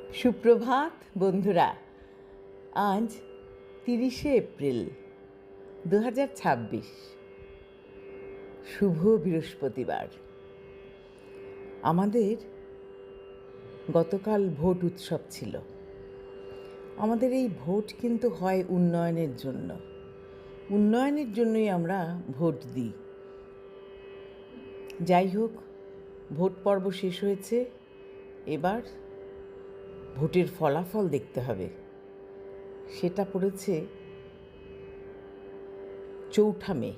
সুপ্রভাত বন্ধুরা। আজ 30শে এপ্রিল 2026, শুভ বৃহস্পতিবার। আমাদের গতকাল ভোট উৎসব ছিল। আমাদের এই ভোট কিন্তু হয় উন্নয়নের জন্য। উন্নয়নের জন্যই আমরা ভোট দিই। যাই হোক, ভোট পর্ব শেষ হয়েছে। এবার ভোটের ফলাফল দেখতে হবে। সেটা পড়েছে 4 মে।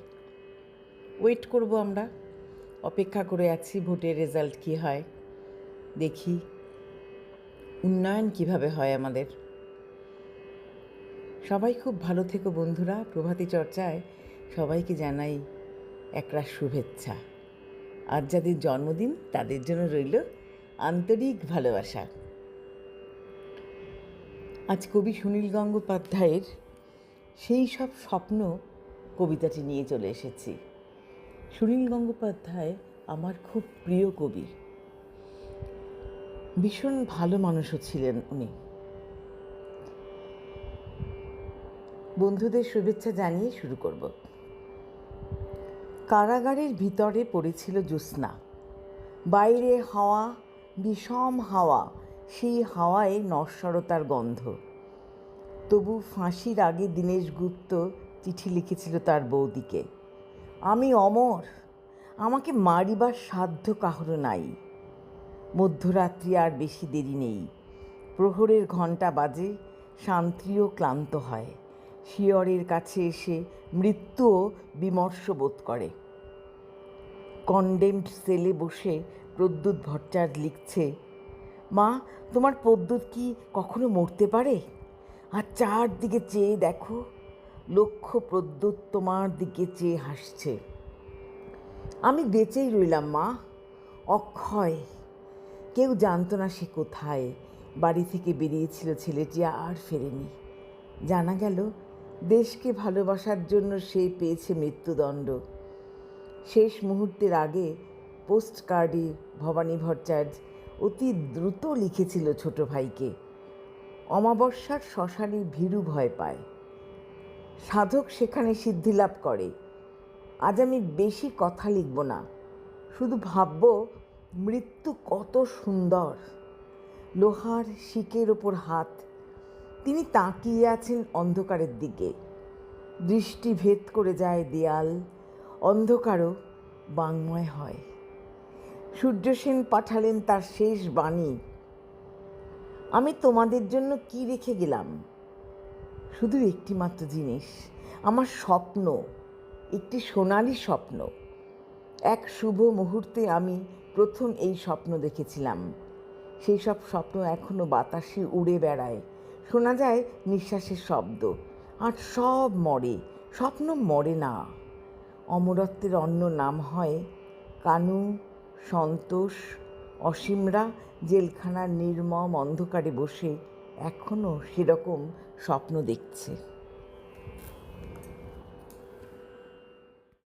ওয়েট করব, আমরা অপেক্ষা করে আছি ভোটের রেজাল্ট কী হয়, দেখি উন্নয়ন কিভাবে হয় আমাদের। সবাই খুব ভালো থেকো বন্ধুরা। প্রভাতী চর্চায় সবাইকে জানাই একরাশ শুভেচ্ছা। আজ যাদের জন্মদিন তাদের জন্য রইল আন্তরিক ভালোবাসা। আজ কবি সুনীল গঙ্গোপাধ্যায়ের সেই সব স্বপ্ন কবিতাটি নিয়ে চলে এসেছি। সুনীল গঙ্গোপাধ্যায় আমার খুব প্রিয় কবি। ভীষণ ভালো মানুষও ছিলেন উনি। বন্ধুদের শুভেচ্ছা জানিয়ে শুরু করব। কারাগারের ভিতরে পড়েছিল জ্যোৎস্না, বাইরে হাওয়া, বিষম হাওয়া, সেই হাওয়ায় নশ্বরতার গন্ধ। তবু ফাঁসির আগে দীনেশ গুপ্ত চিঠি লিখেছিল তার বৌদিকে, আমি অমর, আমাকে মারিবার সাধ্য কাহারও নাই। মধ্যরাত্রি আর বেশি দেরি নেই, প্রহরের ঘণ্টা বাজে, শান্তিও ক্লান্ত হয়, শিয়রের কাছে এসে মৃত্যুও বিমর্ষ বোধ করে। কনডেমড সেলে বসে প্রদ্যুৎ ভট্টাচার্য লিখছে, মা, তোমার প্রদ্যুৎ কি কখনো মরতে পারে? আর চারদিকে চেয়ে দেখো, লক্ষ প্রদ্যুৎ তোমার দিকে চেয়ে হাসছে। আমি বেঁচেই রইলাম মা, অক্ষয়। কেউ জানতো না সে কোথায়। বাড়ি থেকে বেরিয়েছিল ছেলেটি, আর ফেরেনি। জানা গেল দেশকে ভালোবাসার জন্য সে পেয়েছে মৃত্যুদণ্ড। শেষ মুহূর্তের আগে পোস্ট কার্ডে ভবানী ভট্টাচার্য অতি দ্রুত লিখেছিল ছোট ভাইকে, অমাবস্যার শ্মশানে ভীরু ভয় পায়, সাধক সেখানে সিদ্ধিলাভ করে। আজ আমি বেশি কথা লিখব না, শুধু ভাবব মৃত্যু কত সুন্দর। লোহার শিকের ওপর হাত, তিনি তাকিয়ে আছেন অন্ধকারের দিকে। দৃষ্টি ভেদ করে যায় দেয়াল, অন্ধকারও বাংময় হয়। সূর্যসেন পাঠালেন তার শেষ বাণী, আমি তোমাদের জন্য কি রেখে গেলাম? শুধু একটি মাত্র জিনিস, আমার স্বপ্ন, একটি সোনালি স্বপ্ন। এক শুভ মুহূর্তে আমি প্রথম এই স্বপ্ন দেখেছিলাম। সেই সব স্বপ্ন এখনো বাতাসে উড়ে বেড়ায়, শোনা যায় নিঃশ্বাসের শব্দ। আর সব মরে, স্বপ্ন মরে না। অমরত্বের অন্য নাম হয় কানু, সন্তোষ, অসীমরা জেলখানার নির্মম অন্ধকারে বসে এখনও সেরকম স্বপ্ন দেখছে।